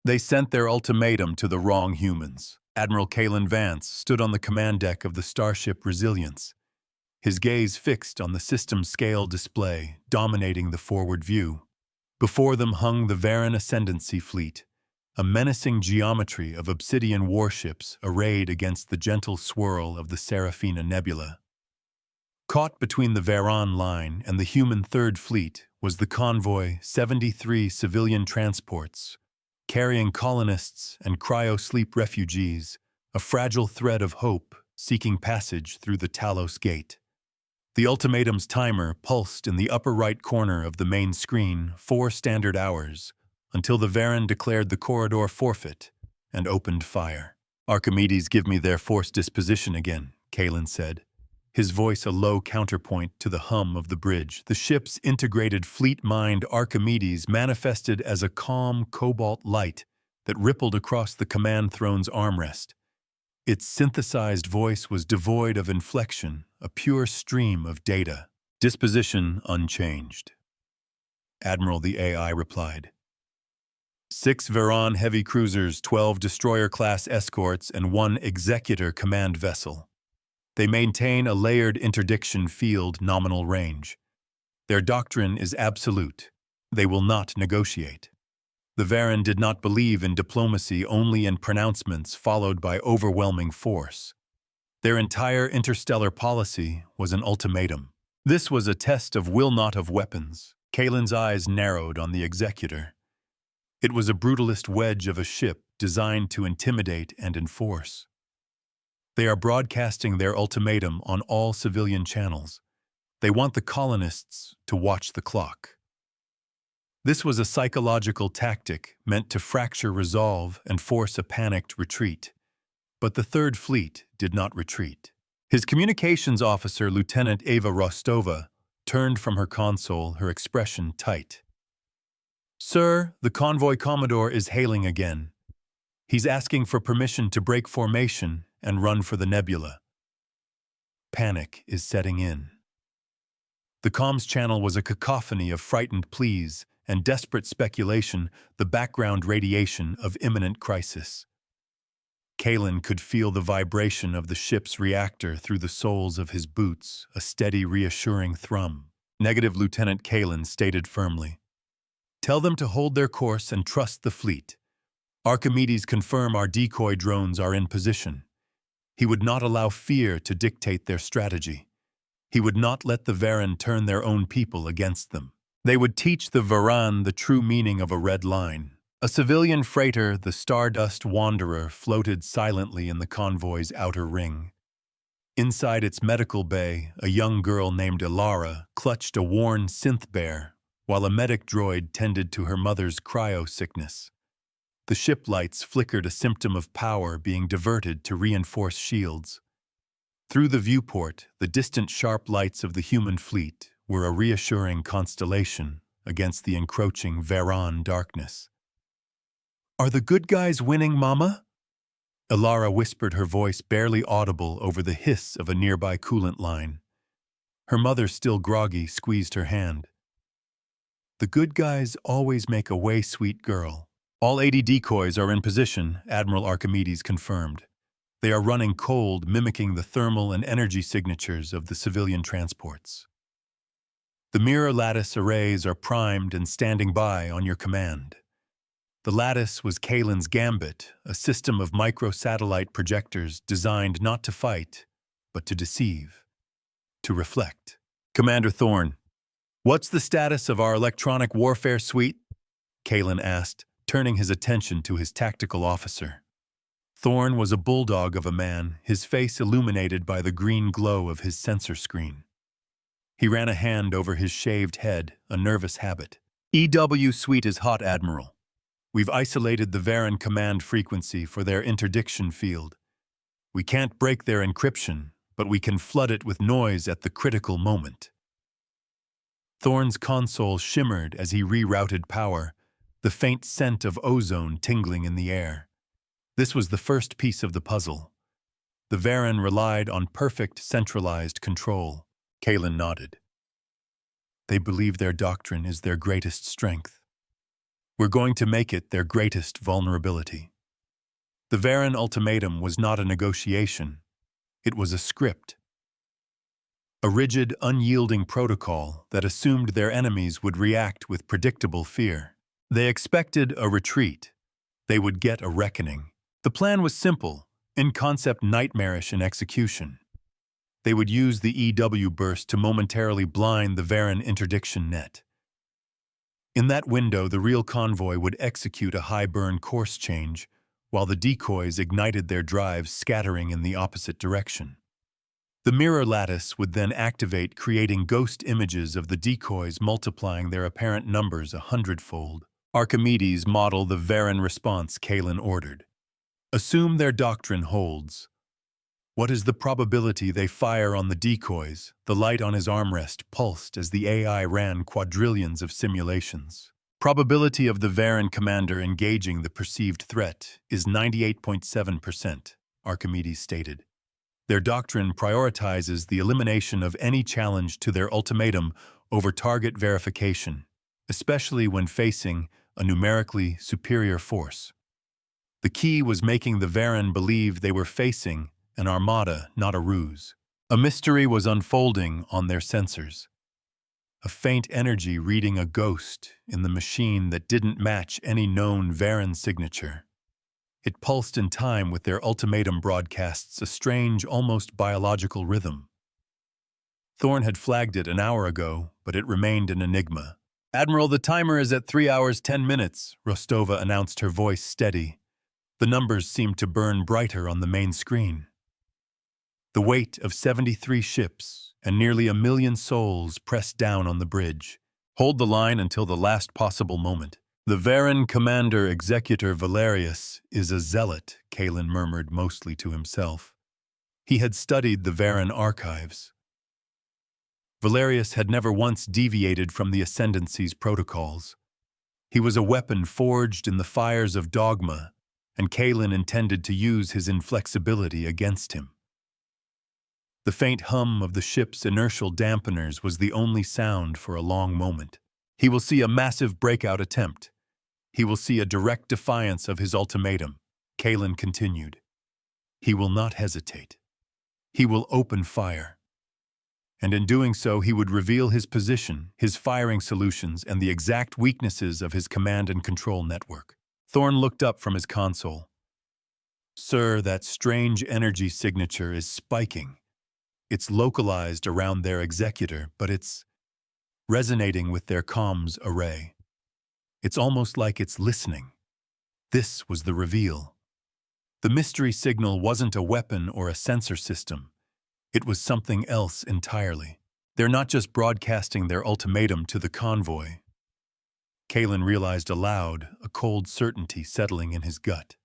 They sent their ultimatum to the wrong humans. Admiral Kalen Vance stood on the command deck of the starship Resilience, his gaze fixed on the system-scale display dominating the forward view. Before them hung the Varan Ascendancy fleet, a menacing geometry of obsidian warships arrayed against the gentle swirl of the Seraphina Nebula. Caught between the Varan line and the human Third Fleet was the convoy 73 civilian transports, carrying colonists and cryo-sleep refugees, a fragile thread of hope seeking passage through the Talos Gate. The ultimatum's timer pulsed in the upper right corner of the main screen 4 standard hours, until the Varan declared the corridor forfeit and opened fire. "Archimedes give me their force disposition again," Kalen said, his voice a low counterpoint to the hum of the bridge. The ship's integrated fleet mind Archimedes manifested as a calm cobalt light that rippled across the command throne's armrest. Its synthesized voice was devoid of inflection, a pure stream of data. "Disposition unchanged," Admiral the AI replied. 6 Varan heavy cruisers, 12 destroyer-class escorts, and 1 executor command vessel. They maintain a layered interdiction field nominal range. Their doctrine is absolute. They will not negotiate. The Varan did not believe in diplomacy, only in pronouncements followed by overwhelming force. Their entire interstellar policy was an ultimatum. This was a test of will not of weapons. Kalen's eyes narrowed on the executor. It was a brutalist wedge of a ship designed to intimidate and enforce. They are broadcasting their ultimatum on all civilian channels. They want the colonists to watch the clock. This was a psychological tactic meant to fracture resolve and force a panicked retreat. But the Third Fleet did not retreat. His communications officer, Lieutenant Ava Rostova, turned from her console, her expression tight. "Sir, the convoy commodore is hailing again. He's asking for permission to break formation and run for the nebula." Panic is setting in. The comms channel was a cacophony of frightened pleas and desperate speculation, the background radiation of imminent crisis. Kalen could feel the vibration of the ship's reactor through the soles of his boots, a steady, reassuring thrum. "Negative," Lieutenant Kalen stated firmly. "Tell them to hold their course and trust the fleet. Archimedes confirm our decoy drones are in position. He would not allow fear to dictate their strategy. He would not let the Varan turn their own people against them. They would teach the Varan the true meaning of a red line." A civilian freighter, the Stardust Wanderer, floated silently in the convoy's outer ring. Inside its medical bay, a young girl named Ilara clutched a worn synth bear, while a medic droid tended to her mother's cryo-sickness. The ship lights flickered, a symptom of power being diverted to reinforce shields. Through the viewport, the distant sharp lights of the human fleet were a reassuring constellation against the encroaching Varan darkness. "Are the good guys winning, Mama?" Ilara whispered, her voice barely audible over the hiss of a nearby coolant line. Her mother, still groggy, squeezed her hand. "The good guys always make a way, sweet girl." "All 80 decoys are in position," Admiral Archimedes confirmed. "They are running cold, mimicking the thermal and energy signatures of the civilian transports. The mirror lattice arrays are primed and standing by on your command." The lattice was Kalen's gambit, a system of microsatellite projectors designed not to fight, but to deceive, to reflect. "Commander Thorne, what's the status of our electronic warfare suite?" Kalen asked, turning his attention to his tactical officer. Thorne was a bulldog of a man, his face illuminated by the green glow of his sensor screen. He ran a hand over his shaved head, a nervous habit. "EW suite is hot, Admiral. We've isolated the Varan command frequency for their interdiction field. We can't break their encryption, but we can flood it with noise at the critical moment." Thorne's console shimmered as he rerouted power, the faint scent of ozone tingling in the air. This was the first piece of the puzzle. The Varan relied on perfect centralized control. Kalen nodded. "They believe their doctrine is their greatest strength. We're going to make it their greatest vulnerability. The Varen ultimatum was not a negotiation. It was a script. A rigid, unyielding protocol that assumed their enemies would react with predictable fear. They expected a retreat. They would get a reckoning. The plan was simple, in concept nightmarish in execution. They would use the EW burst to momentarily blind the Varen interdiction net. In that window, the real convoy would execute a high-burn course change, while the decoys ignited their drives, scattering in the opposite direction. The mirror lattice would then activate, creating ghost images of the decoys, multiplying their apparent numbers 100-fold. Archimedes model the Varen response Kalen ordered. Assume their doctrine holds. What is the probability they fire on the decoys? The light on his armrest pulsed as the AI ran quadrillions of simulations. Probability of the Varen commander engaging the perceived threat is 98.7%, Archimedes stated. Their doctrine prioritizes the elimination of any challenge to their ultimatum over target verification, especially when facing a numerically superior force. The key was making the Varen believe they were facing an armada, not a ruse. A mystery was unfolding on their sensors. A faint energy reading a ghost in the machine that didn't match any known Varen signature. It pulsed in time with their ultimatum broadcasts, a strange, almost biological rhythm. Thorn had flagged it an hour ago, but it remained an enigma. "Admiral, the timer is at 3 hours 10 minutes, Rostova announced, her voice steady. The numbers seemed to burn brighter on the main screen. The weight of 73 ships and nearly 1 million souls pressed down on the bridge. Hold the line until the last possible moment. The Varen commander executor Valerius is a zealot, Kalen murmured mostly to himself. He had studied the Varen archives. Valerius had never once deviated from the Ascendancy's protocols. He was a weapon forged in the fires of dogma, and Kalen intended to use his inflexibility against him. The faint hum of the ship's inertial dampeners was the only sound for a long moment. He will see a massive breakout attempt. He will see a direct defiance of his ultimatum, Kalen continued. He will not hesitate. He will open fire. And in doing so, he would reveal his position, his firing solutions, and the exact weaknesses of his command and control network. Thorn looked up from his console. "Sir, that strange energy signature is spiking. It's localized around their executor, but it's resonating with their comms array. It's almost like it's listening." This was the reveal. The mystery signal wasn't a weapon or a sensor system. It was something else entirely. They're not just broadcasting their ultimatum to the convoy. Kalen realized aloud, a cold certainty settling in his gut.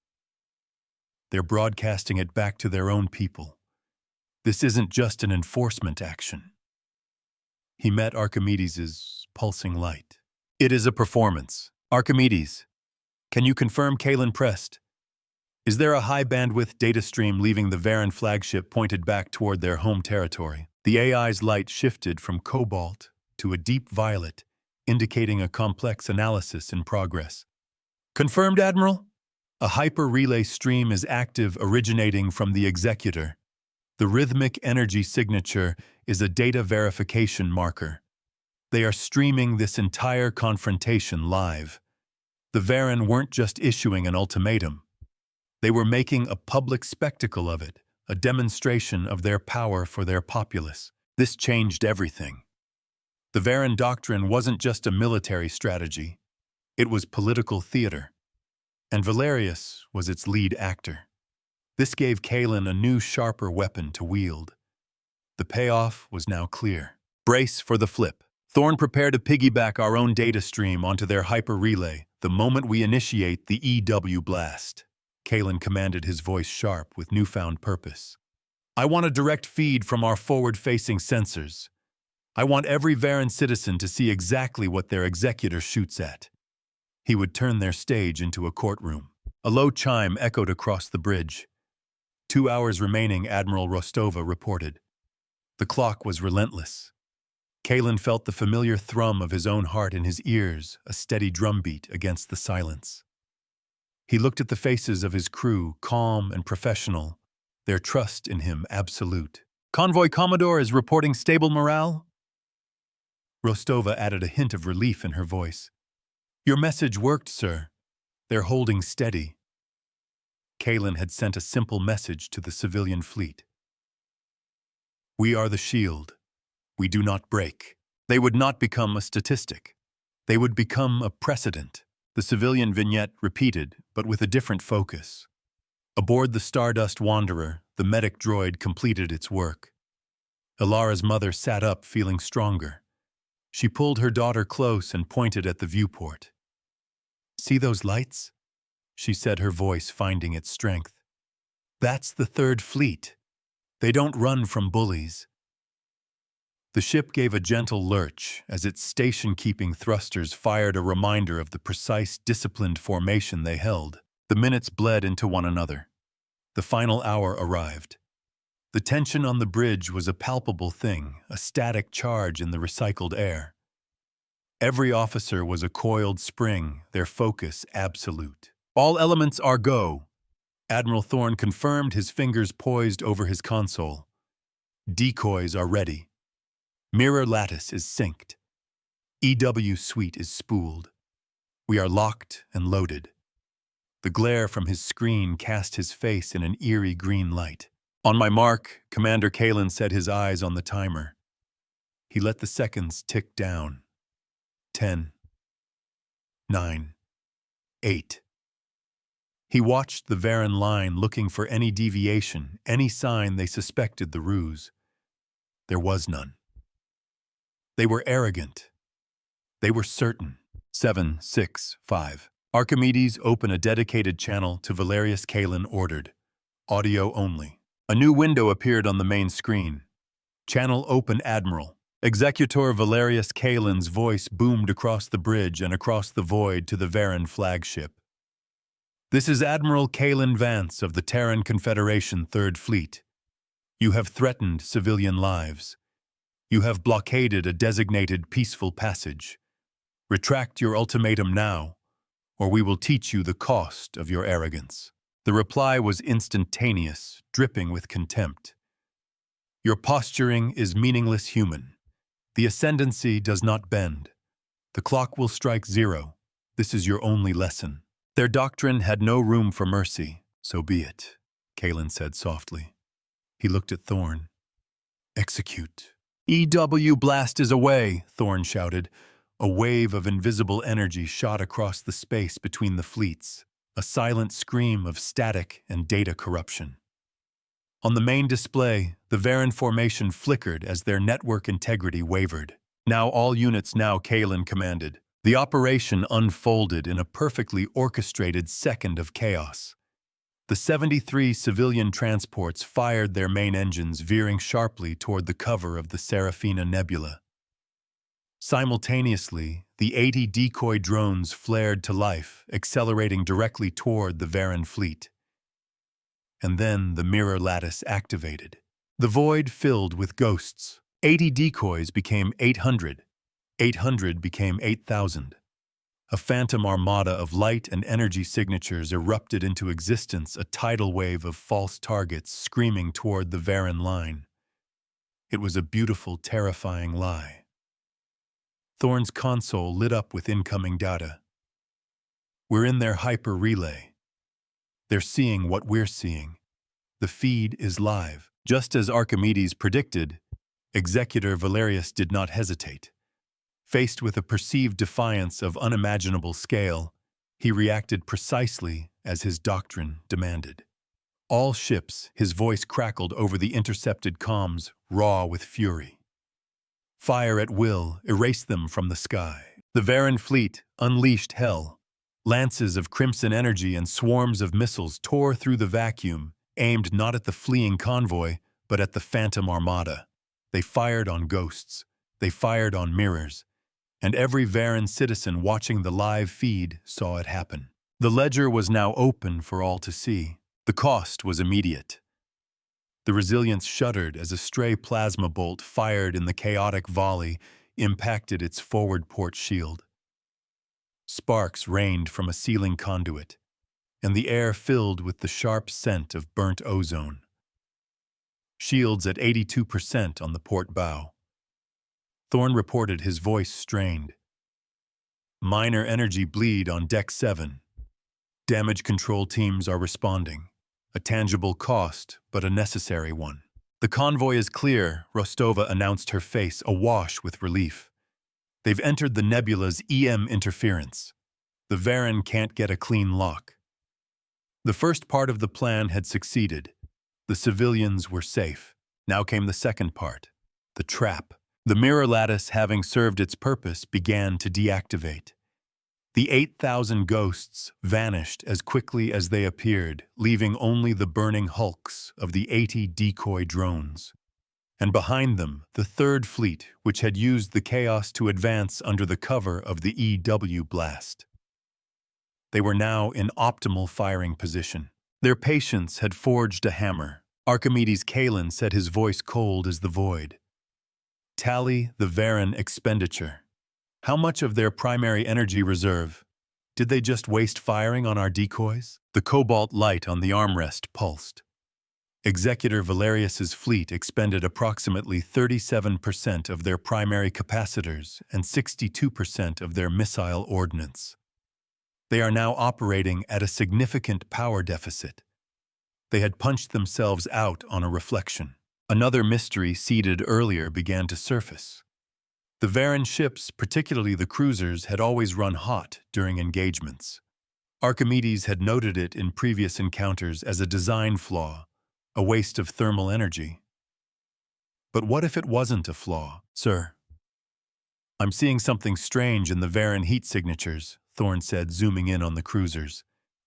They're broadcasting it back to their own people. This isn't just an enforcement action. He met Archimedes' pulsing light. "It is a performance. Archimedes, can you confirm?" Kalen pressed. "Is there a high-bandwidth data stream leaving the Varen flagship pointed back toward their home territory?" The AI's light shifted from cobalt to a deep violet, indicating a complex analysis in progress. "Confirmed, Admiral? A hyper-relay stream is active, originating from the executor. The rhythmic energy signature is a data verification marker. They are streaming this entire confrontation live. The Varen weren't just issuing an ultimatum. They were making a public spectacle of it, a demonstration of their power for their populace. This changed everything. The Varen doctrine wasn't just a military strategy. It was political theater. And Valerius was its lead actor. This gave Kalen a new, sharper weapon to wield. The payoff was now clear. "Brace for the flip. Thorn, prepare to piggyback our own data stream onto their hyper-relay the moment we initiate the EW blast." Kalen commanded, his voice sharp with newfound purpose. "I want a direct feed from our forward-facing sensors. I want every Varen citizen to see exactly what their executor shoots at." He would turn their stage into a courtroom. A low chime echoed across the bridge. 2 hours remaining, Admiral Rostova reported. The clock was relentless. Kalen felt the familiar thrum of his own heart in his ears, a steady drumbeat against the silence. He looked at the faces of his crew, calm and professional, their trust in him absolute. "Convoy Commodore is reporting stable morale?" Rostova added a hint of relief in her voice. "Your message worked, sir. They're holding steady." Kalen had sent a simple message to the civilian fleet. "We are the shield. We do not break." They would not become a statistic. They would become a precedent. The civilian vignette repeated, but with a different focus. Aboard the Stardust Wanderer, the medic droid completed its work. Ilara's mother sat up, feeling stronger. She pulled her daughter close and pointed at the viewport. "See those lights?" she said, her voice finding its strength. "That's the Third Fleet. They don't run from bullies." The ship gave a gentle lurch as its station-keeping thrusters fired a reminder of the precise, disciplined formation they held. The minutes bled into one another. The final hour arrived. The tension on the bridge was a palpable thing, a static charge in the recycled air. Every officer was a coiled spring, their focus absolute. "All elements are go." Admiral Thorne confirmed, his fingers poised over his console. "Decoys are ready. Mirror lattice is synced. EW suite is spooled. We are locked and loaded." The glare from his screen cast his face in an eerie green light. "On my mark," Commander Kalen set his eyes on the timer. He let the seconds tick down. 10, 9, 8. He watched the Varen line, looking for any deviation, any sign they suspected the ruse. There was none. They were arrogant. They were certain. 7, 6, 5. Archimedes, open a dedicated channel to Valerius Kalen ordered. Audio only. A new window appeared on the main screen. "Channel open, Admiral." Executor Valerius Kalen's voice boomed across the bridge and across the void to the Varen flagship. "This is Admiral Kalen Vance of the Terran Confederation Third Fleet. You have threatened civilian lives. You have blockaded a designated peaceful passage. Retract your ultimatum now, or we will teach you the cost of your arrogance." The reply was instantaneous, dripping with contempt. "Your posturing is meaningless, human. The ascendancy does not bend. The clock will strike 0. This is your only lesson." Their doctrine had no room for mercy. "So be it," Kalen said softly. He looked at Thorne. "Execute." "EW blast is away," Thorne shouted. A wave of invisible energy shot across the space between the fleets, a silent scream of static and data corruption. On the main display, the Varen formation flickered as their network integrity wavered. "Now all units now," Kalen commanded. The operation unfolded in a perfectly orchestrated second of chaos. The 73 civilian transports fired their main engines, veering sharply toward the cover of the Serafina Nebula. Simultaneously, the 80 decoy drones flared to life, accelerating directly toward the Varen fleet. And then the mirror lattice activated. The void filled with ghosts. 80 decoys became 800. 800 became 8,000. A phantom armada of light and energy signatures erupted into existence, a tidal wave of false targets screaming toward the Varen line. It was a beautiful, terrifying lie. Thorne's console lit up with incoming data. "We're in their hyper-relay. They're seeing what we're seeing. The feed is live." Just as Archimedes predicted, Executor Valerius did not hesitate. Faced with a perceived defiance of unimaginable scale, he reacted precisely as his doctrine demanded. "All ships," his voice crackled over the intercepted comms, raw with fury. "Fire at will, erase them from the sky." The Varen fleet unleashed hell. Lances of crimson energy and swarms of missiles tore through the vacuum, aimed not at the fleeing convoy, but at the phantom armada. They fired on ghosts. They fired on mirrors. And every Varen citizen watching the live feed saw it happen. The ledger was now open for all to see. The cost was immediate. The Resilience shuddered as a stray plasma bolt fired in the chaotic volley impacted its forward port shield. Sparks rained from a sealing conduit, and the air filled with the sharp scent of burnt ozone. Shields at 82% on the port bow. Thorne reported, his voice strained. Minor energy bleed on Deck 7. Damage control teams are responding. A tangible cost, but a necessary one. The convoy is clear, Rostova announced, her face awash with relief. They've entered the nebula's EM interference. The Varen can't get a clean lock. The first part of the plan had succeeded. The civilians were safe. Now came the second part, the trap. The mirror lattice, having served its purpose, began to deactivate. The 8,000 ghosts vanished as quickly as they appeared, leaving only the burning hulks of the 80 decoy drones. And behind them, the Third Fleet, which had used the chaos to advance under the cover of the EW blast. They were now in optimal firing position. Their patience had forged a hammer. Archimedes Kalin said, his voice cold as the void. Tally the Varen expenditure. How much of their primary energy reserve? Did they just waste firing on our decoys? The cobalt light on the armrest pulsed. Executor Valerius's fleet expended approximately 37% of their primary capacitors and 62% of their missile ordnance. They are now operating at a significant power deficit. They had punched themselves out on a reflection. Another mystery seeded earlier began to surface. The Varen ships, particularly the cruisers, had always run hot during engagements. Archimedes had noted it in previous encounters as a design flaw, a waste of thermal energy. But what if it wasn't a flaw, sir? I'm seeing something strange in the Varen heat signatures, Thorne said, zooming in on the cruisers.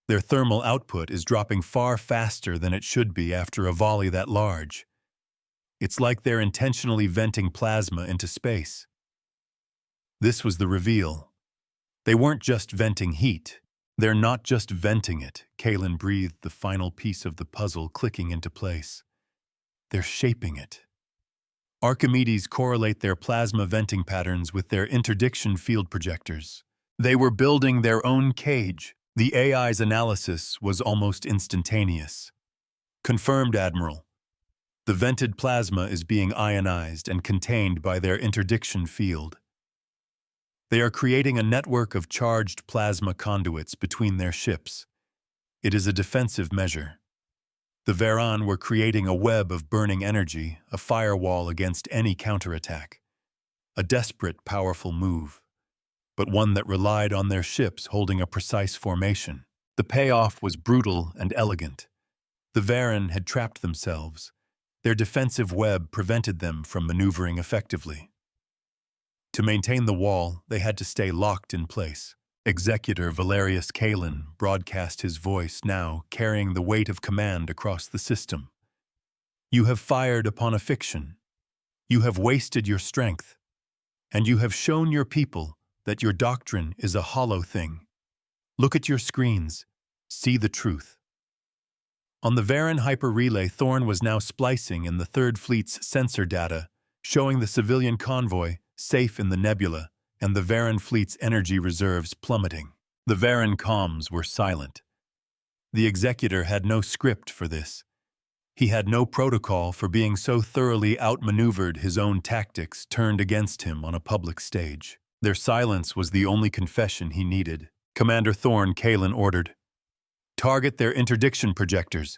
Their thermal output is dropping far faster than it should be after a volley that large. It's like they're intentionally venting plasma into space. This was the reveal. They weren't just venting heat. They're not just venting it, Kalin breathed, the final piece of the puzzle clicking into place. They're shaping it. Archimedes correlate their plasma venting patterns with their interdiction field projectors. They were building their own cage. The AI's analysis was almost instantaneous. Confirmed, Admiral. The vented plasma is being ionized and contained by their interdiction field. They are creating a network of charged plasma conduits between their ships. It is a defensive measure. The Varen were creating a web of burning energy, a firewall against any counterattack. A desperate, powerful move, but one that relied on their ships holding a precise formation. The payoff was brutal and elegant. The Varen had trapped themselves. Their defensive web prevented them from maneuvering effectively. To maintain the wall, they had to stay locked in place. Executor Valerius Kalin broadcast, his voice now carrying the weight of command across the system. You have fired upon a fiction. You have wasted your strength. And you have shown your people that your doctrine is a hollow thing. Look at your screens. See the truth. On the Varen hyper-relay, Thorne was now splicing in the Third Fleet's sensor data, showing the civilian convoy safe in the nebula and the Varen fleet's energy reserves plummeting. The Varen comms were silent. The Executor had no script for this. He had no protocol for being so thoroughly outmaneuvered his own tactics turned against him on a public stage. Their silence was the only confession he needed. Commander Thorne, Kalin ordered. Target their interdiction projectors.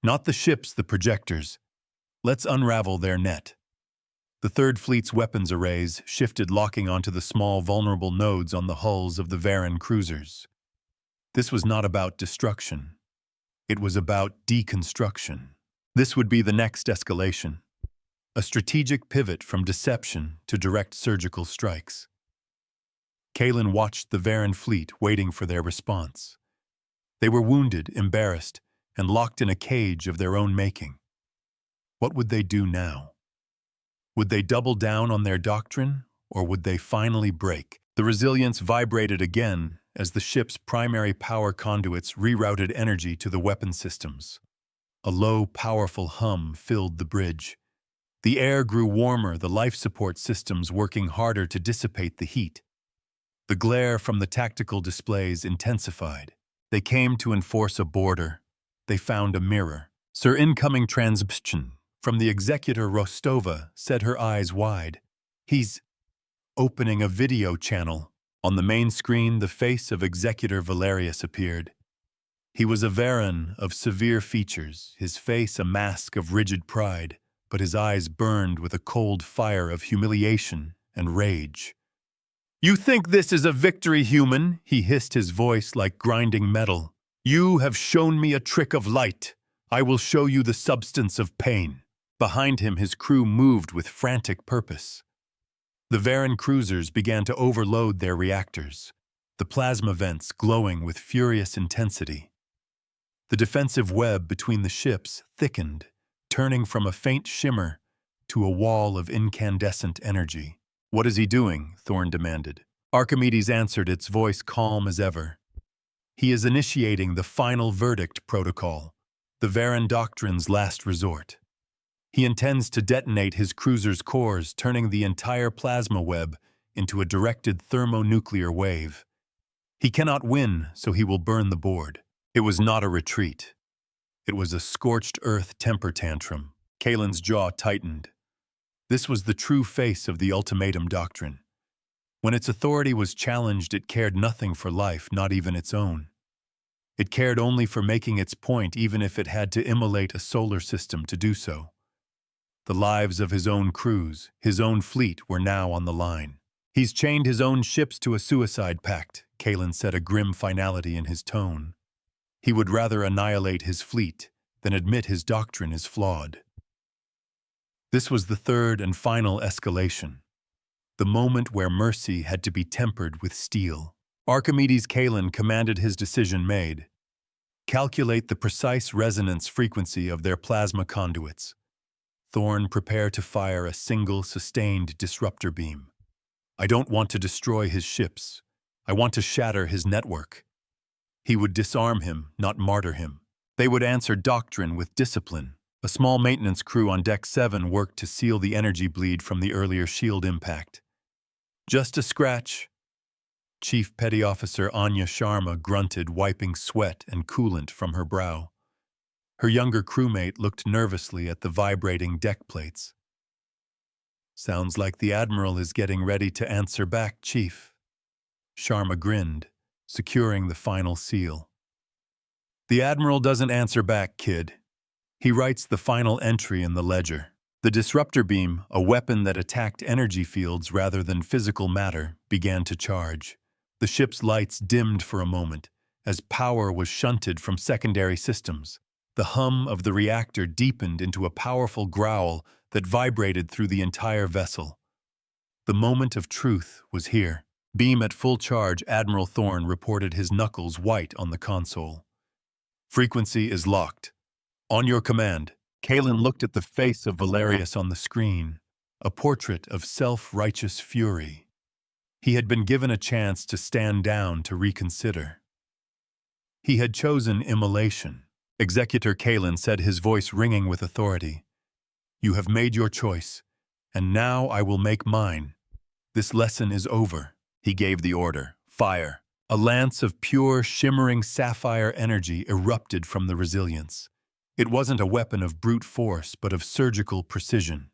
Not the ships, the projectors. Let's unravel their net. The Third Fleet's weapons arrays shifted, locking onto the small, vulnerable nodes on the hulls of the Varen cruisers. This was not about destruction. It was about deconstruction. This would be the next escalation. A strategic pivot from deception to direct surgical strikes. Kalin watched the Varen fleet, waiting for their response. They were wounded, embarrassed, and locked in a cage of their own making. What would they do now? Would they double down on their doctrine, or would they finally break? The Resilience vibrated again as the ship's primary power conduits rerouted energy to the weapon systems. A low, powerful hum filled the bridge. The air grew warmer, the life support systems working harder to dissipate the heat. The glare from the tactical displays intensified. They came to enforce a border. They found a mirror. Sir, incoming transmission from the executor Rostova said, her eyes wide. He's opening a video channel. On the main screen, the face of Executor Valerius appeared. He was a Varan of severe features, his face a mask of rigid pride, but his eyes burned with a cold fire of humiliation and rage. "You think this is a victory, human?" he hissed, his voice like grinding metal. "You have shown me a trick of light. I will show you the substance of pain." Behind him, his crew moved with frantic purpose. The Varan cruisers began to overload their reactors, the plasma vents glowing with furious intensity. The defensive web between the ships thickened, turning from a faint shimmer to a wall of incandescent energy. "What is he doing?" Thorn demanded. Archimedes answered, its voice calm as ever. "He is initiating the final verdict protocol, the Varan doctrine's last resort. He intends to detonate his cruiser's cores, turning the entire plasma web into a directed thermonuclear wave. He cannot win, so he will burn the board." It was not a retreat. It was a scorched earth temper tantrum. Kalen's jaw tightened. This was the true face of the ultimatum doctrine. When its authority was challenged, it cared nothing for life, not even its own. It cared only for making its point, even if it had to immolate a solar system to do so. The lives of his own crews, his own fleet, were now on the line. "He's chained his own ships to a suicide pact," Kalen said, a grim finality in his tone. "He would rather annihilate his fleet than admit his doctrine is flawed." This was the third and final escalation, the moment where mercy had to be tempered with steel. Archimedes Kalen commanded his decision made. "Calculate the precise resonance frequency of their plasma conduits. Thorn, prepare to fire a single, sustained disruptor beam. I don't want to destroy his ships. I want to shatter his network." He would disarm him, not martyr him. They would answer doctrine with discipline. A small maintenance crew on Deck 7 worked to seal the energy bleed from the earlier shield impact. "Just a scratch." Chief Petty Officer Anya Sharma grunted, wiping sweat and coolant from her brow. Her younger crewmate looked nervously at the vibrating deck plates. "Sounds like the Admiral is getting ready to answer back, Chief." Sharma grinned, securing the final seal. "The Admiral doesn't answer back, kid. He writes the final entry in the ledger." The disruptor beam, a weapon that attacked energy fields rather than physical matter, began to charge. The ship's lights dimmed for a moment, as power was shunted from secondary systems. The hum of the reactor deepened into a powerful growl that vibrated through the entire vessel. The moment of truth was here. Beam at full charge, Admiral Thorn reported, his knuckles white on the console. "Frequency is locked. On your command." Kalen looked at the face of Valerius on the screen, a portrait of self-righteous fury. He had been given a chance to stand down, to reconsider. He had chosen immolation. Executor Kalen said, his voice ringing with authority. "You have made your choice, and now I will make mine. This lesson is over." He gave the order. "Fire." A lance of pure, shimmering sapphire energy erupted from the resilience. It wasn't a weapon of brute force, but of surgical precision.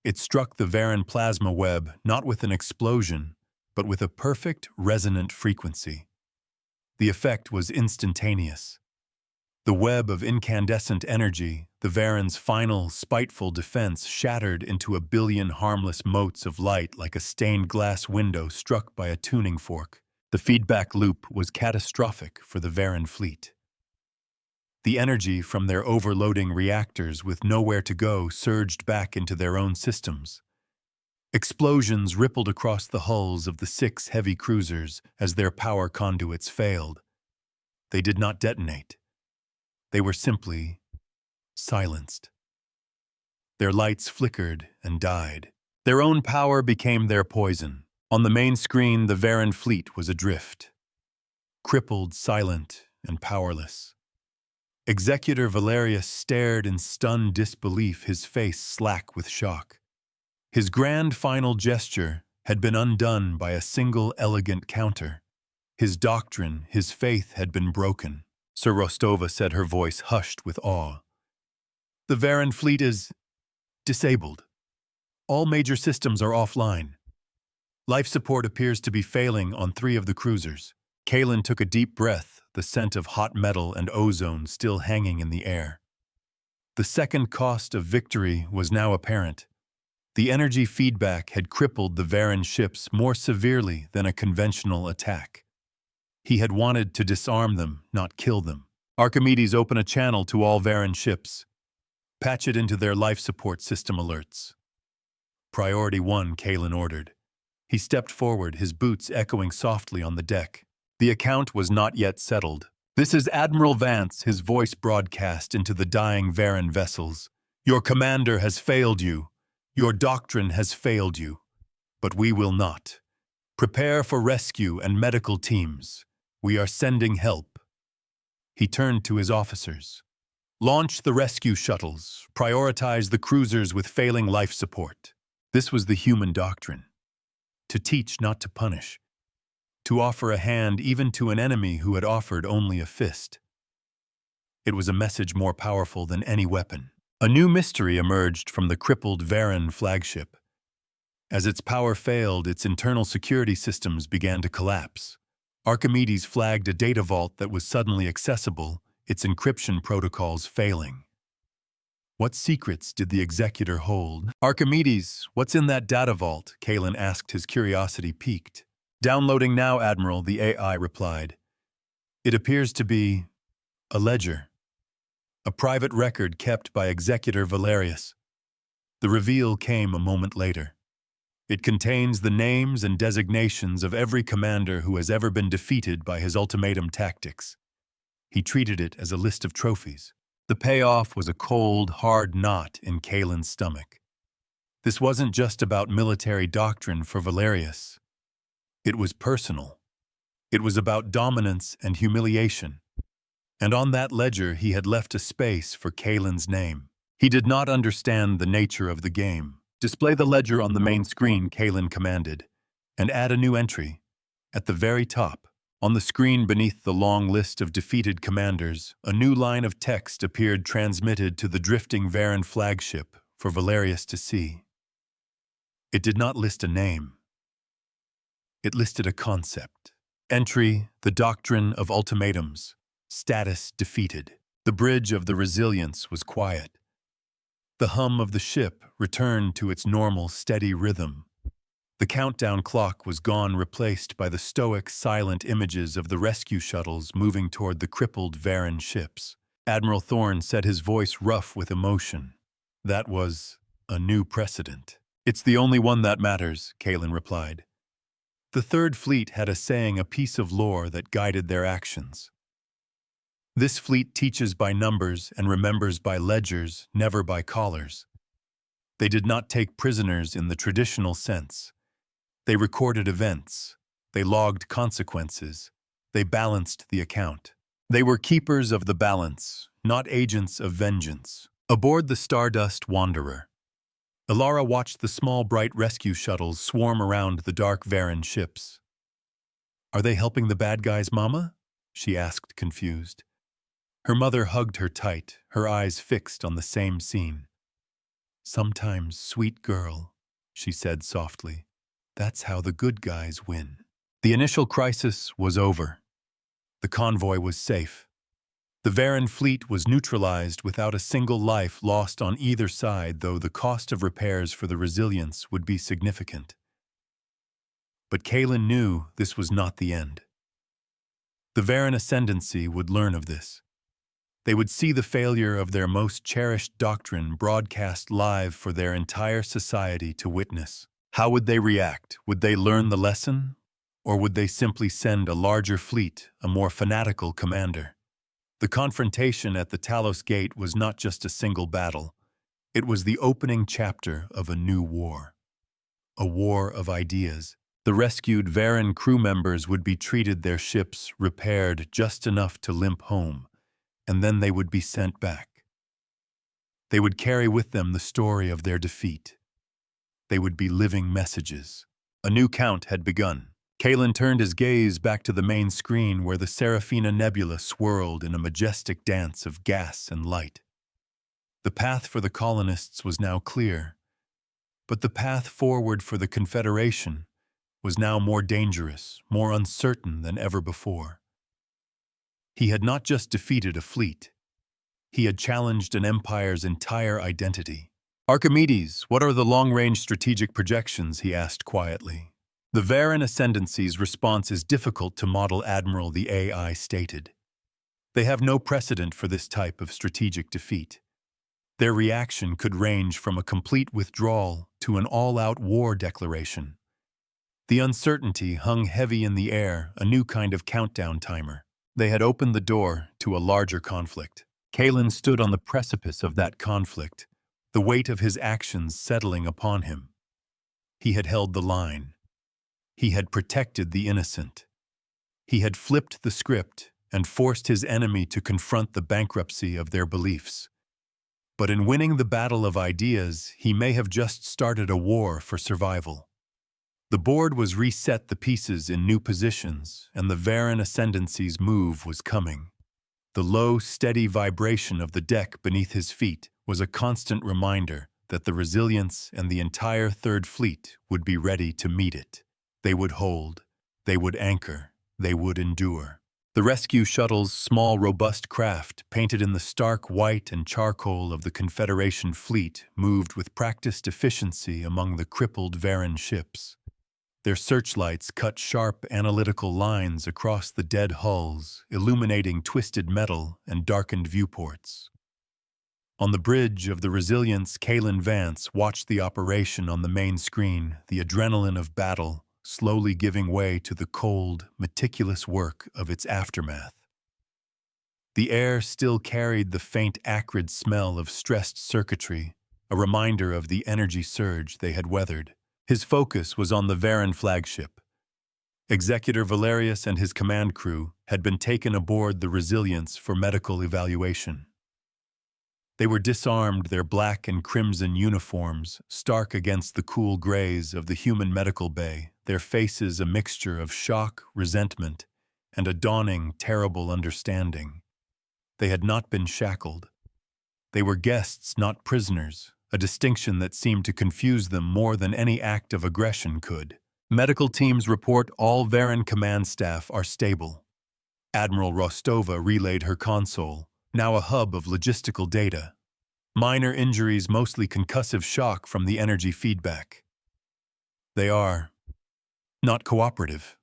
It struck the Varan plasma web, not with an explosion, but with a perfect, resonant frequency. The effect was instantaneous. The web of incandescent energy, the Varan's final, spiteful defense, shattered into a billion harmless motes of light like a stained glass window struck by a tuning fork. The feedback loop was catastrophic for the Varan fleet. The energy from their overloading reactors with nowhere to go surged back into their own systems. Explosions rippled across the hulls of the 6 heavy cruisers as their power conduits failed. They did not detonate. They were simply silenced. Their lights flickered and died. Their own power became their poison. On the main screen, the Varan fleet was adrift, crippled, silent, and powerless. Executor Valerius stared in stunned disbelief, his face slack with shock. His grand final gesture had been undone by a single elegant counter. His doctrine, his faith had been broken. Sir Rostova said, her voice hushed with awe. The Varan fleet is disabled. All major systems are offline. Life support appears to be failing on 3 of the cruisers. Kalen took a deep breath, the scent of hot metal and ozone still hanging in the air. The second cost of victory was now apparent. The energy feedback had crippled the Varan ships more severely than a conventional attack. He had wanted to disarm them, not kill them. Archimedes, open a channel to all Varan ships. Patch it into their life support system alerts. Priority 1, Kalen ordered. He stepped forward, his boots echoing softly on the deck. The account was not yet settled. This is Admiral Vance, his voice broadcast into the dying Varan vessels. Your commander has failed you. Your doctrine has failed you. But we will not. Prepare for rescue and medical teams. We are sending help. He turned to his officers. Launch the rescue shuttles. Prioritize the cruisers with failing life support. This was the human doctrine. To teach, not to punish. To offer a hand even to an enemy who had offered only a fist. It was a message more powerful than any weapon. A new mystery emerged from the crippled Varan flagship. As its power failed, its internal security systems began to collapse. Archimedes flagged a data vault that was suddenly accessible, its encryption protocols failing. What secrets did the executor hold? Archimedes, what's in that data vault? Kalen asked, his curiosity piqued. Downloading now, Admiral, the AI replied. It appears to be a ledger. A private record kept by Executor Valerius. The reveal came a moment later. It contains the names and designations of every commander who has ever been defeated by his ultimatum tactics. He treated it as a list of trophies. The payoff was a cold, hard knot in Kalen's stomach. This wasn't just about military doctrine for Valerius. It was personal. It was about dominance and humiliation. And on that ledger he had left a space for Kalen's name. He did not understand the nature of the game. Display the ledger on the main screen, Kalen commanded, and add a new entry. At the very top, on the screen beneath the long list of defeated commanders, a new line of text appeared transmitted to the drifting Varan flagship for Valerius to see. It did not list a name. It listed a concept. Entry, the doctrine of ultimatums. Status defeated. The bridge of the resilience was quiet. The hum of the ship returned to its normal, steady rhythm. The countdown clock was gone, replaced by the stoic, silent images of the rescue shuttles moving toward the crippled Varan ships. Admiral Thorne said, his voice rough with emotion. That was a new precedent. It's the only one that matters, Kalen replied. The Third Fleet had a saying, a piece of lore that guided their actions. This fleet teaches by numbers and remembers by ledgers, never by collars. They did not take prisoners in the traditional sense. They recorded events. They logged consequences. They balanced the account. They were keepers of the balance, not agents of vengeance. Aboard the Stardust Wanderer, Ilara watched the small, bright rescue shuttles swarm around the dark Varan ships. Are they helping the bad guys, Mama? She asked, confused. Her mother hugged her tight, her eyes fixed on the same scene. Sometimes, sweet girl, she said softly, that's how the good guys win. The initial crisis was over. The convoy was safe. The Varan fleet was neutralized without a single life lost on either side, though the cost of repairs for the resilience would be significant. But Kalen knew this was not the end. The Varan ascendancy would learn of this. They would see the failure of their most cherished doctrine broadcast live for their entire society to witness. How would they react? Would they learn the lesson? Or would they simply send a larger fleet, a more fanatical commander? The confrontation at the Talos Gate was not just a single battle. It was the opening chapter of a new war. A war of ideas. The rescued Varan crew members would be treated, their ships repaired just enough to limp home. and then they would be sent back. They would carry with them the story of their defeat. They would be living messages. A new count had begun. Kalen turned his gaze back to the main screen where the Seraphina Nebula swirled in a majestic dance of gas and light. The path for the colonists was now clear, but the path forward for the Confederation was now more dangerous, more uncertain than ever before. He had not just defeated a fleet. He had challenged an empire's entire identity. "Archimedes, what are the long-range strategic projections?" he asked quietly. The Varan Ascendancy's response is difficult to model, Admiral, the AI stated. They have no precedent for this type of strategic defeat. Their reaction could range from a complete withdrawal to an all-out war declaration. The uncertainty hung heavy in the air, a new kind of countdown timer. They had opened the door to a larger conflict. Kalen stood on the precipice of that conflict, the weight of his actions settling upon him. He had held the line. He had protected the innocent. He had flipped the script and forced his enemy to confront the bankruptcy of their beliefs. But in winning the battle of ideas, he may have just started a war for survival. The board was reset, the pieces in new positions, and the Varan Ascendancy's move was coming. The low, steady vibration of the deck beneath his feet was a constant reminder that the Resilience and the entire Third Fleet would be ready to meet it. They would hold, they would anchor, they would endure. The rescue shuttle's small, robust craft, painted in the stark white and charcoal of the Confederation fleet, moved with practiced efficiency among the crippled Varan ships. Their searchlights cut sharp, analytical lines across the dead hulls, illuminating twisted metal and darkened viewports. On the bridge of the Resilience, Kalen Vance watched the operation on the main screen, the adrenaline of battle slowly giving way to the cold, meticulous work of its aftermath. The air still carried the faint, acrid smell of stressed circuitry, a reminder of the energy surge they had weathered. His focus was on the Varan flagship. Executor Valerius and his command crew had been taken aboard the Resilience for medical evaluation. They were disarmed, their black and crimson uniforms stark against the cool grays of the human medical bay, their faces a mixture of shock, resentment, and a dawning, terrible understanding. They had not been shackled. They were guests, not prisoners, a distinction that seemed to confuse them more than any act of aggression could. Medical teams report all Varan command staff are stable. Admiral Rostova relayed her console, now a hub of logistical data. Minor injuries, mostly concussive shock from the energy feedback. They are not cooperative.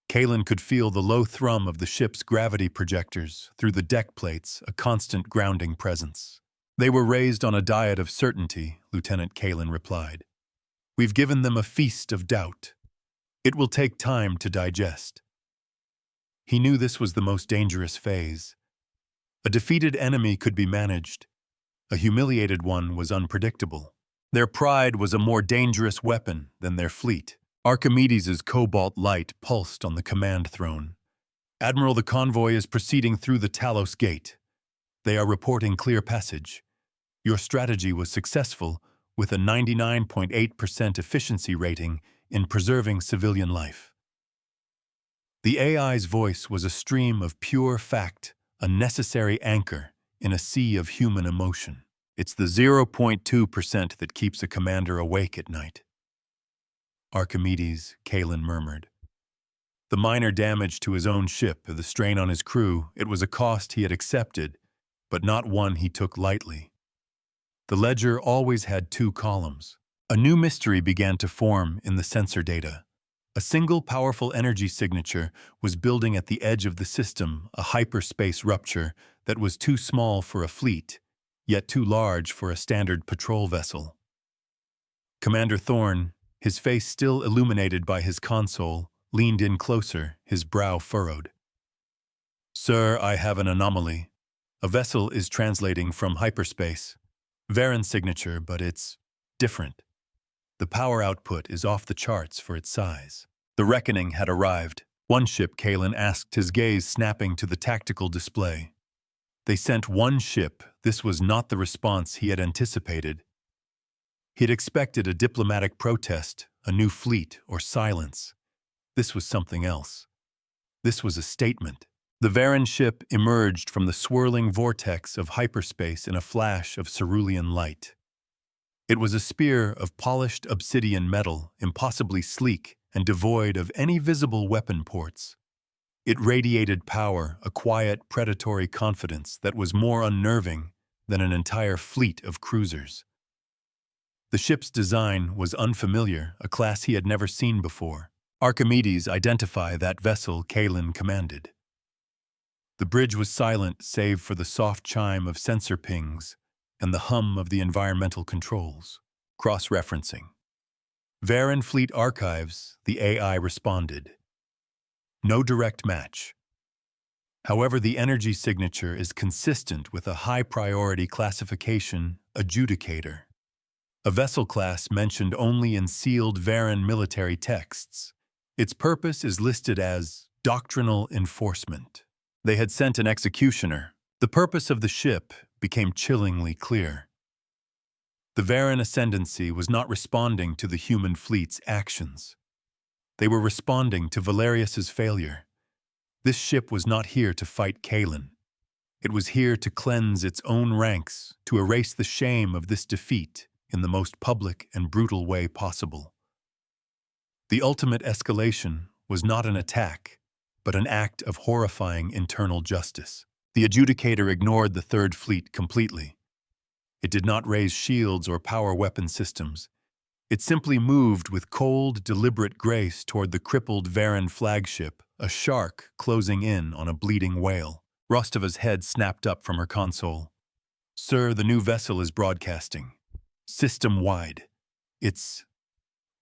Kalen could feel the low thrum of the ship's gravity projectors through the deck plates, a constant grounding presence. They were raised on a diet of certainty, Lieutenant Kalen replied. We've given them a feast of doubt. It will take time to digest. He knew this was the most dangerous phase. A defeated enemy could be managed. A humiliated one was unpredictable. Their pride was a more dangerous weapon than their fleet. Archimedes' cobalt light pulsed on the command throne. Admiral, the convoy is proceeding through the Talos Gate. They are reporting clear passage. Your strategy was successful with a 99.8% efficiency rating in preserving civilian life. The AI's voice was a stream of pure fact, a necessary anchor in a sea of human emotion. It's the 0.2% that keeps a commander awake at night. Archimedes, Kalen murmured. The minor damage to his own ship, the strain on his crew, it was a cost he had accepted, but not one he took lightly. The ledger always had two columns. A new mystery began to form in the sensor data. A single powerful energy signature was building at the edge of the system, a hyperspace rupture that was too small for a fleet, yet too large for a standard patrol vessel. Commander Thorne, his face still illuminated by his console, leaned in closer, his brow furrowed. Sir, I have an anomaly. A vessel is translating from hyperspace. Varan signature, but it's different. The power output is off the charts for its size. The reckoning had arrived. One ship, Kalen asked, his gaze snapping to the tactical display. They sent one ship. This was not the response he had anticipated. He had expected a diplomatic protest, a new fleet, or silence. This was something else. This was a statement. The Varan ship emerged from the swirling vortex of hyperspace in a flash of cerulean light. It was a spear of polished obsidian metal, impossibly sleek and devoid of any visible weapon ports. It radiated power, a quiet, predatory confidence that was more unnerving than an entire fleet of cruisers. The ship's design was unfamiliar, a class he had never seen before. Archimedes identified that vessel Kalin commanded. The bridge was silent save for the soft chime of sensor pings and the hum of the environmental controls. Cross-referencing. Varan Fleet Archives, the AI responded. No direct match. However, the energy signature is consistent with a high-priority classification adjudicator, a vessel class mentioned only in sealed Varan military texts. Its purpose is listed as doctrinal enforcement. They had sent an executioner. The purpose of the ship became chillingly clear. The Varan ascendancy was not responding to the human fleet's actions. They were responding to Valerius's failure. This ship was not here to fight Kalin. It was here to cleanse its own ranks, to erase the shame of this defeat in the most public and brutal way possible. The ultimate escalation was not an attack, but an act of horrifying internal justice. The adjudicator ignored the Third Fleet completely. It did not raise shields or power weapon systems. It simply moved with cold, deliberate grace toward the crippled Varan flagship, a shark closing in on a bleeding whale. Rostova's head snapped up from her console. "Sir, the new vessel is broadcasting. System-wide. It's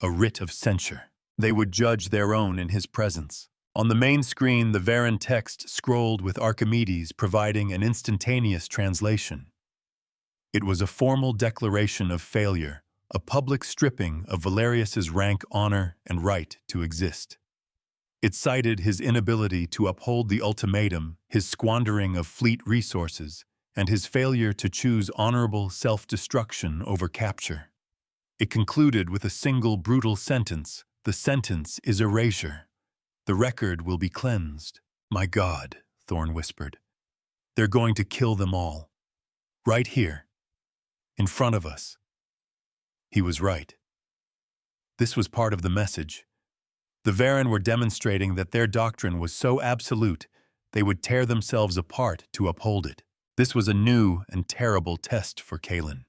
a writ of censure. They would judge their own in his presence." On the main screen, the Varan text scrolled with Archimedes providing an instantaneous translation. It was a formal declaration of failure, a public stripping of Valerius's rank, honor, and right to exist. It cited his inability to uphold the ultimatum, his squandering of fleet resources, and his failure to choose honorable self-destruction over capture. It concluded with a single brutal sentence. The sentence is erasure. The record will be cleansed. "My God," Thorne whispered. "They're going to kill them all. Right here. In front of us." He was right. This was part of the message. The Varan were demonstrating that their doctrine was so absolute they would tear themselves apart to uphold it. This was a new and terrible test for Kalin.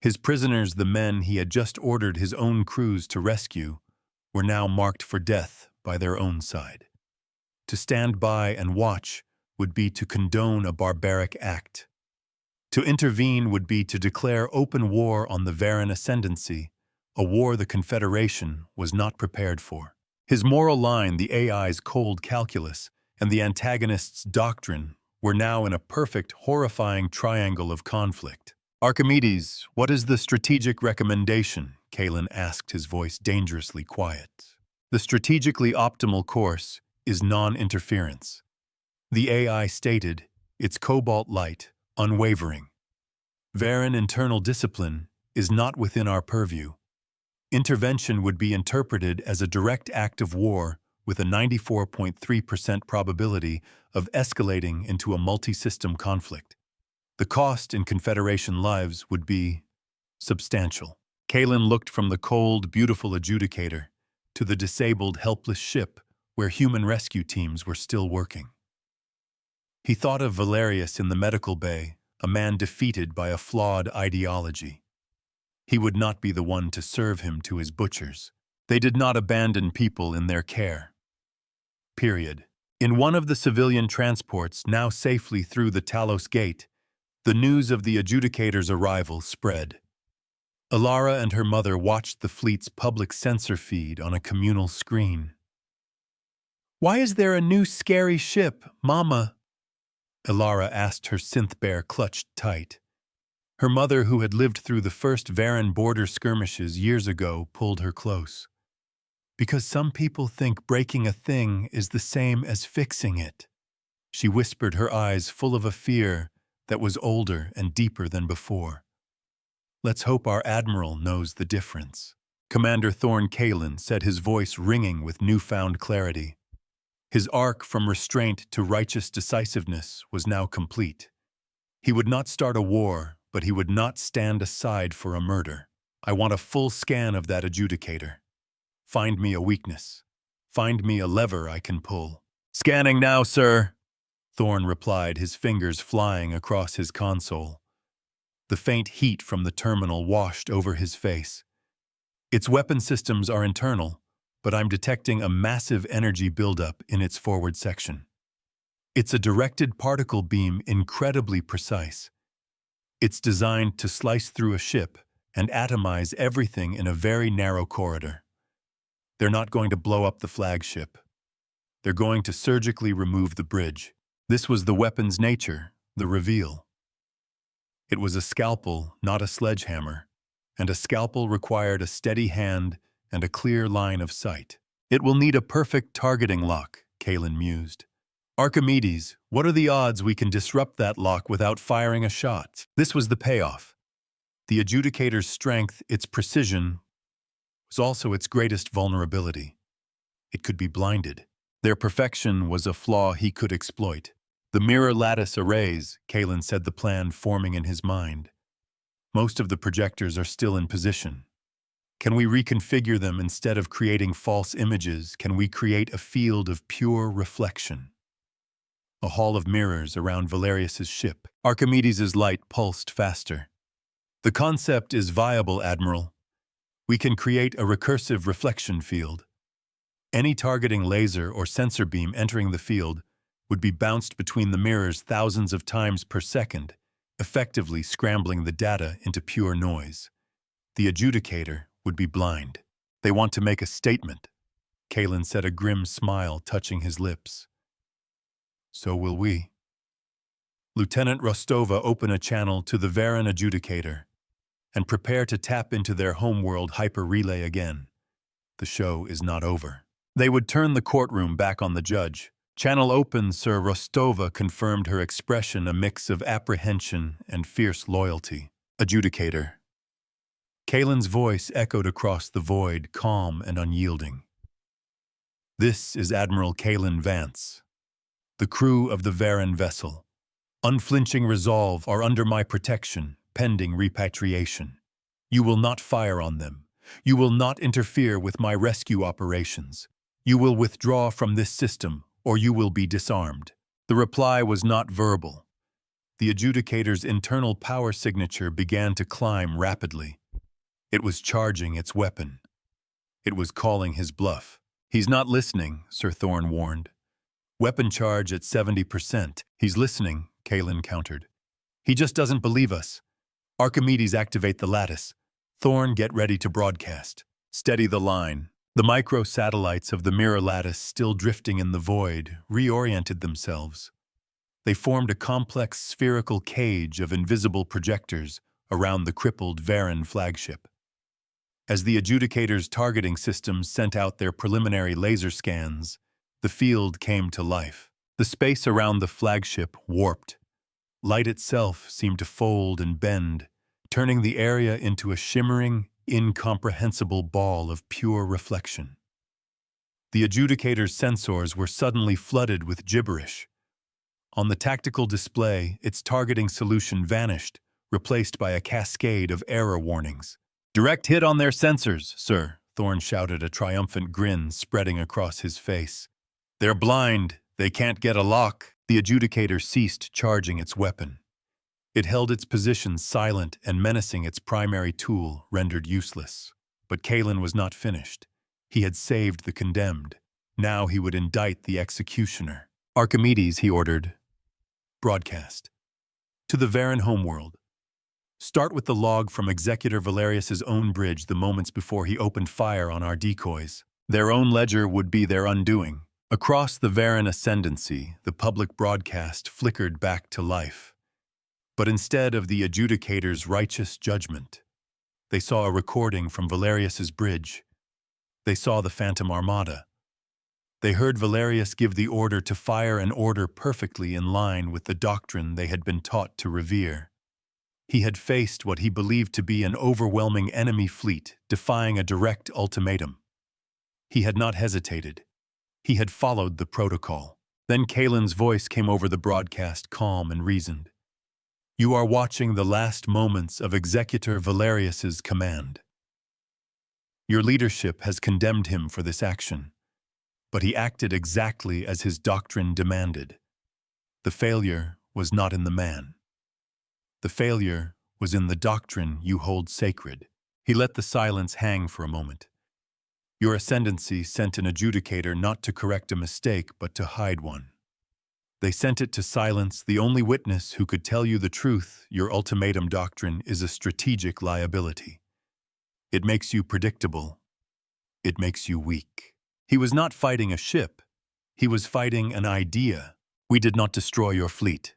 His prisoners, the men he had just ordered his own crews to rescue, were now marked for death by their own side. To stand by and watch would be to condone a barbaric act. To intervene would be to declare open war on the Varan ascendancy, a war the Confederation was not prepared for. His moral line, the AI's cold calculus, and the antagonist's doctrine were now in a perfect, horrifying triangle of conflict. "Archimedes, what is the strategic recommendation?" Kalin asked, his voice dangerously quiet. "The strategically optimal course is non-interference." The AI stated, its cobalt light unwavering. "Varan internal discipline is not within our purview. Intervention would be interpreted as a direct act of war with a 94.3% probability of escalating into a multi-system conflict. The cost in Confederation lives would be substantial." Kalin looked from the cold, beautiful adjudicator to the disabled, helpless ship where human rescue teams were still working. He thought of Valerius in the medical bay, a man defeated by a flawed ideology. He would not be the one to serve him to his butchers. They did not abandon people in their care. Period. In one of the civilian transports, now safely through the Talos Gate, the news of the adjudicator's arrival spread. Alara and her mother watched the fleet's public censor feed on a communal screen. "Why is there a new scary ship, Mama?" Alara asked, her synth bear clutched tight. Her mother, who had lived through the first Varan border skirmishes years ago, pulled her close. "Because some people think breaking a thing is the same as fixing it." She whispered, her eyes full of a fear that was older and deeper than before. "Let's hope our admiral knows the difference." Commander Thorn Kalin said, his voice ringing with newfound clarity. His arc from restraint to righteous decisiveness was now complete. He would not start a war, but he would not stand aside for a murder. "I want a full scan of that adjudicator. Find me a weakness. Find me a lever I can pull." "Scanning now, sir," Thorn replied, his fingers flying across his console. The faint heat from the terminal washed over his face. "Its weapon systems are internal, but I'm detecting a massive energy buildup in its forward section. It's a directed particle beam, incredibly precise. It's designed to slice through a ship and atomize everything in a very narrow corridor. They're not going to blow up the flagship. They're going to surgically remove the bridge." This was the weapon's nature, the reveal. It was a scalpel, not a sledgehammer, and a scalpel required a steady hand and a clear line of sight. "It will need a perfect targeting lock," Kalin mused. "Archimedes, what are the odds we can disrupt that lock without firing a shot?" This was the payoff. The adjudicator's strength, its precision, was also its greatest vulnerability. It could be blinded. Their perfection was a flaw he could exploit. "The mirror lattice arrays," Kalin said, the plan forming in his mind. "Most of the projectors are still in position. Can we reconfigure them instead of creating false images? Can we create a field of pure reflection?" A hall of mirrors around Valerius's ship. Archimedes' light pulsed faster. "The concept is viable, Admiral. We can create a recursive reflection field. Any targeting laser or sensor beam entering the field would be bounced between the mirrors thousands of times per second, effectively scrambling the data into pure noise. The adjudicator would be blind." "They want to make a statement," Kalin said, a grim smile touching his lips. "So will we." "Lieutenant Rostova, open a channel to the Varan adjudicator and prepare to tap into their homeworld hyper-relay again. The show is not over." They would turn the courtroom back on the judge. "Channel open, Sir." Rostova confirmed, her expression a mix of apprehension and fierce loyalty. "Adjudicator." Kalin's voice echoed across the void, calm and unyielding. "This is Admiral Kalin Vance. The crew of the Varan vessel. Unflinching resolve are under my protection, pending repatriation. You will not fire on them. You will not interfere with my rescue operations. You will withdraw from this system, or you will be disarmed." The reply was not verbal. The adjudicator's internal power signature began to climb rapidly. It was charging its weapon. It was calling his bluff. "He's not listening," Sir Thorn warned. "Weapon charge at 70%. He's listening," Kalin countered. "He just doesn't believe us. Archimedes, activate the lattice. Thorn, get ready to broadcast. Steady the line." The micro-satellites of the mirror lattice, still drifting in the void, reoriented themselves. They formed a complex spherical cage of invisible projectors around the crippled Varan flagship. As the adjudicator's targeting systems sent out their preliminary laser scans, the field came to life. The space around the flagship warped. Light itself seemed to fold and bend, turning the area into a shimmering, incomprehensible ball of pure reflection. The adjudicator's sensors were suddenly flooded with gibberish. On the tactical display, its targeting solution vanished, replaced by a cascade of error warnings. "Direct hit on their sensors, sir," Thorn shouted, a triumphant grin spreading across his face. "They're blind. They can't get a lock." The adjudicator ceased charging its weapon. It held its position, silent and menacing, its primary tool rendered useless. But Kalin was not finished. He had saved the condemned. Now he would indict the executioner. "Archimedes," he ordered. "Broadcast. To the Varan homeworld. Start with the log from Executor Valerius's own bridge the moments before he opened fire on our decoys. Their own ledger would be their undoing." Across the Varan ascendancy, the public broadcast flickered back to life. But instead of the adjudicator's righteous judgment, they saw a recording from Valerius's bridge. They saw the Phantom Armada. They heard Valerius give the order to fire an order perfectly in line with the doctrine they had been taught to revere. He had faced what he believed to be an overwhelming enemy fleet, defying a direct ultimatum. He had not hesitated. He had followed the protocol. Then Kalen's voice came over the broadcast, calm and reasoned. "You are watching the last moments of Executor Valerius's command. Your leadership has condemned him for this action, but he acted exactly as his doctrine demanded. The failure was not in the man. The failure was in the doctrine you hold sacred." He let the silence hang for a moment. "Your ascendancy sent an adjudicator not to correct a mistake, but to hide one. They sent it to silence the only witness who could tell you the truth. Your ultimatum doctrine is a strategic liability. It makes you predictable. It makes you weak." He was not fighting a ship. He was fighting an idea. "We did not destroy your fleet."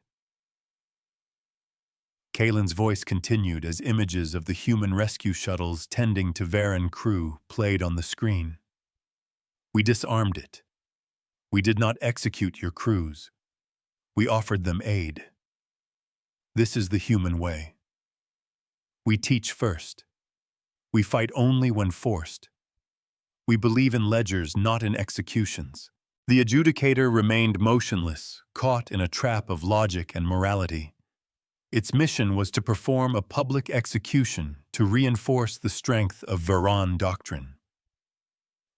Kalen's voice continued as images of the human rescue shuttles tending to Varen crew played on the screen. "We disarmed it. We did not execute your crews. We offered them aid. This is the human way. We teach first. We fight only when forced. We believe in ledgers, not in executions." The adjudicator remained motionless, caught in a trap of logic and morality. Its mission was to perform a public execution to reinforce the strength of Varan doctrine.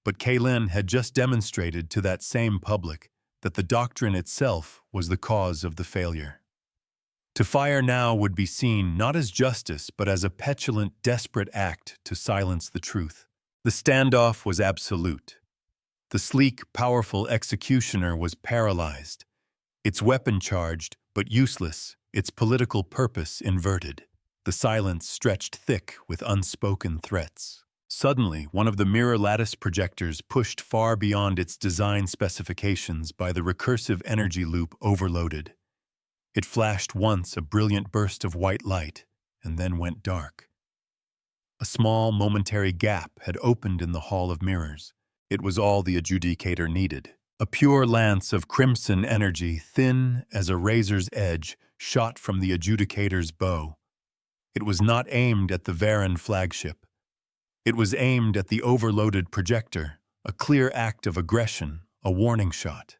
But Kalen had just demonstrated to that same public that the doctrine itself was the cause of the failure. To fire now would be seen not as justice, but as a petulant, desperate act to silence the truth. The standoff was absolute. The sleek, powerful executioner was paralyzed, its weapon charged but useless, its political purpose inverted. The silence stretched thick with unspoken threats. Suddenly, one of the mirror lattice projectors pushed far beyond its design specifications by the recursive energy loop overloaded. It flashed once, a brilliant burst of white light, and then went dark. A small, momentary gap had opened in the hall of mirrors. It was all the adjudicator needed. A pure lance of crimson energy, thin as a razor's edge, shot from the adjudicator's bow. It was not aimed at the Varen flagship. It was aimed at the overloaded projector, a clear act of aggression, a warning shot.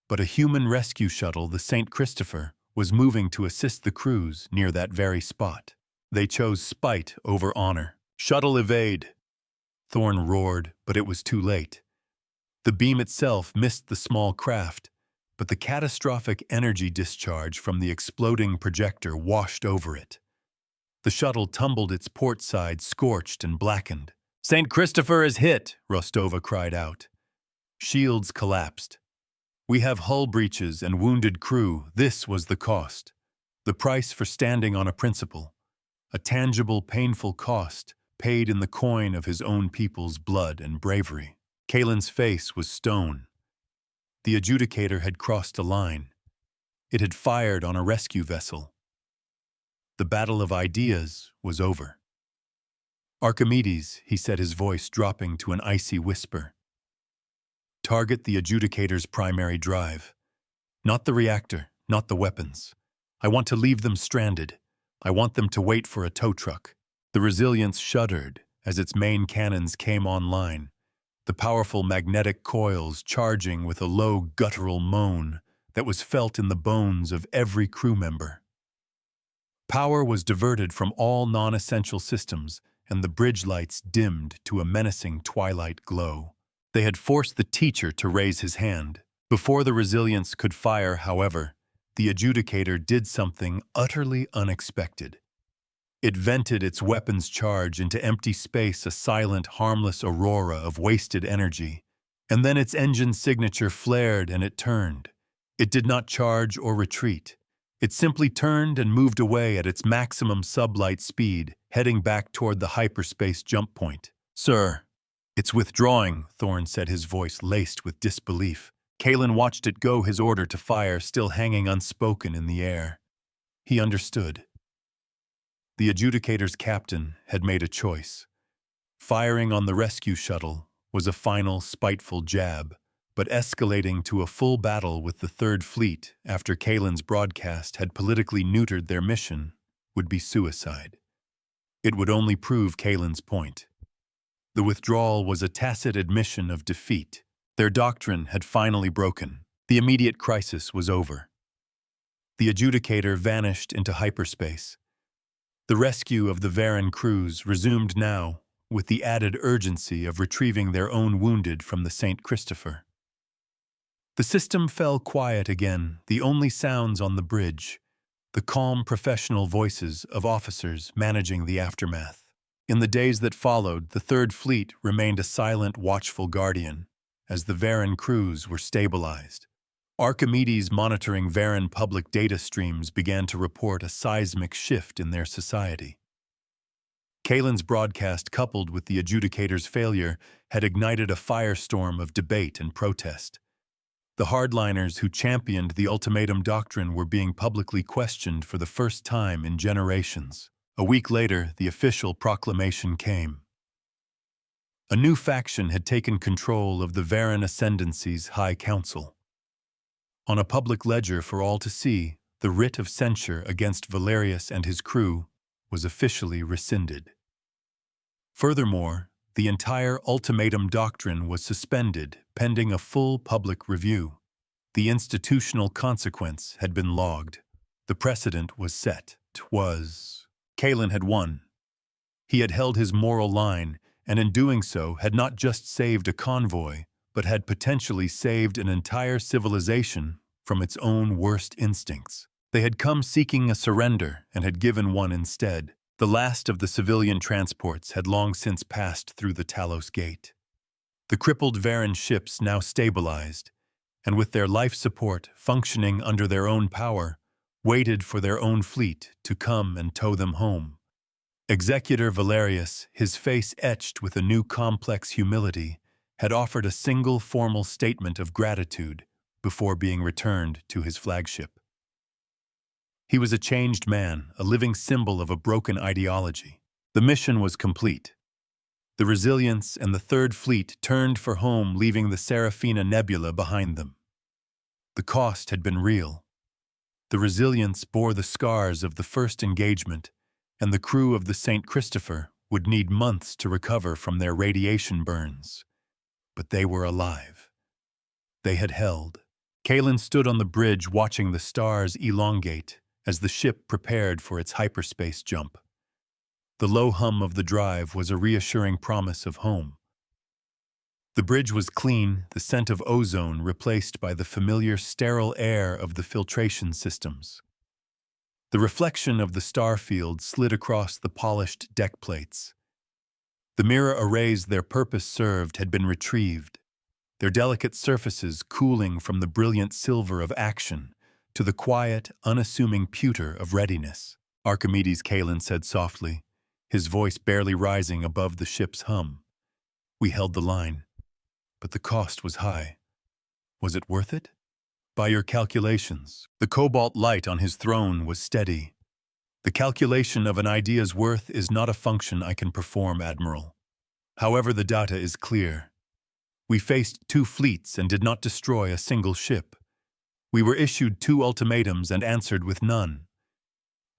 But a human rescue shuttle, the St. Christopher, was moving to assist the crews near that very spot. They chose spite over honor. "Shuttle evade!" Thorn roared, but it was too late. The beam itself missed the small craft, but the catastrophic energy discharge from the exploding projector washed over it. The shuttle tumbled its port side, scorched and blackened. "St. Christopher is hit!" Rostova cried out. Shields collapsed. "We have hull breaches and wounded crew. This was the cost. The price for standing on a principle. A tangible, painful cost, paid in the coin of his own people's blood and bravery." Kalen's face was stone. The adjudicator had crossed a line. It had fired on a rescue vessel. The battle of ideas was over. "Archimedes," he said, his voice dropping to an icy whisper. "Target the adjudicator's primary drive. Not the reactor, not the weapons. I want to leave them stranded. I want them to wait for a tow truck." The Resilience shuddered as its main cannons came online, the powerful magnetic coils charging with a low guttural moan that was felt in the bones of every crew member. Power was diverted from all non-essential systems, and the bridge lights dimmed to a menacing twilight glow. They had forced the teacher to raise his hand. Before the Resilience could fire, however, the adjudicator did something utterly unexpected. It vented its weapons charge into empty space, a silent, harmless aurora of wasted energy. And then its engine signature flared and it turned. It did not charge or retreat. It simply turned and moved away at its maximum sublight speed, heading back toward the hyperspace jump point. "Sir, it's withdrawing," Thorne said, his voice laced with disbelief. Kalen watched it go, his order to fire still hanging unspoken in the air. He understood. The adjudicator's captain had made a choice. Firing on the rescue shuttle was a final, spiteful jab, but escalating to a full battle with the Third Fleet after Kalen's broadcast had politically neutered their mission would be suicide. It would only prove Kalen's point. The withdrawal was a tacit admission of defeat. Their doctrine had finally broken. The immediate crisis was over. The adjudicator vanished into hyperspace. The rescue of the Varen crews resumed now, with the added urgency of retrieving their own wounded from the St. Christopher. The system fell quiet again, the only sounds on the bridge, the calm professional voices of officers managing the aftermath. In the days that followed, the Third Fleet remained a silent, watchful guardian, as the Varen crews were stabilized. Archimedes monitoring Varen public data streams began to report a seismic shift in their society. Kalen's broadcast, coupled with the adjudicator's failure, had ignited a firestorm of debate and protest. The hardliners who championed the ultimatum doctrine were being publicly questioned for the first time in generations. A week later, the official proclamation came. A new faction had taken control of the Varen Ascendancy's High Council. On a public ledger for all to see, the writ of censure against Valerius and his crew was officially rescinded. Furthermore, the entire ultimatum doctrine was suspended pending a full public review. The institutional consequence had been logged. The precedent was set. Kalen had won. He had held his moral line, and in doing so had not just saved a convoy, but had potentially saved an entire civilization from its own worst instincts. They had come seeking a surrender and had given one instead. The last of the civilian transports had long since passed through the Talos Gate. The crippled Varen ships now stabilized, and with their life support functioning under their own power, waited for their own fleet to come and tow them home. Executor Valerius, his face etched with a new complex humility, had offered a single formal statement of gratitude before being returned to his flagship. He was a changed man, a living symbol of a broken ideology. The mission was complete. The Resilience and the Third Fleet turned for home, leaving the Seraphina Nebula behind them. The cost had been real. The Resilience bore the scars of the first engagement, and the crew of the St. Christopher would need months to recover from their radiation burns. But they were alive. They had held. Kalen stood on the bridge watching the stars elongate as the ship prepared for its hyperspace jump. The low hum of the drive was a reassuring promise of home. The bridge was clean, the scent of ozone replaced by the familiar sterile air of the filtration systems. The reflection of the star field slid across the polished deck plates. The mirror arrays their purpose served had been retrieved, their delicate surfaces cooling from the brilliant silver of action to the quiet, unassuming pewter of readiness. Archimedes, Kalen said softly, his voice barely rising above the ship's hum. We held the line, but the cost was high. Was it worth it? By your calculations. The cobalt light on his throne was steady. The calculation of an idea's worth is not a function I can perform, Admiral. However, the data is clear. We faced 2 fleets and did not destroy a single ship. We were issued 2 ultimatums and answered with none.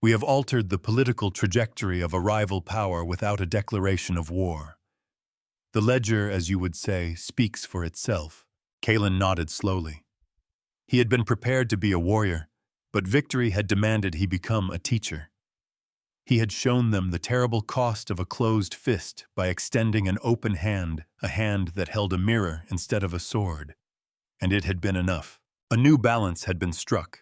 We have altered the political trajectory of a rival power without a declaration of war. The ledger, as you would say, speaks for itself. Kalen nodded slowly. He had been prepared to be a warrior, but victory had demanded he become a teacher. He had shown them the terrible cost of a closed fist by extending an open hand, a hand that held a mirror instead of a sword. And it had been enough. A new balance had been struck.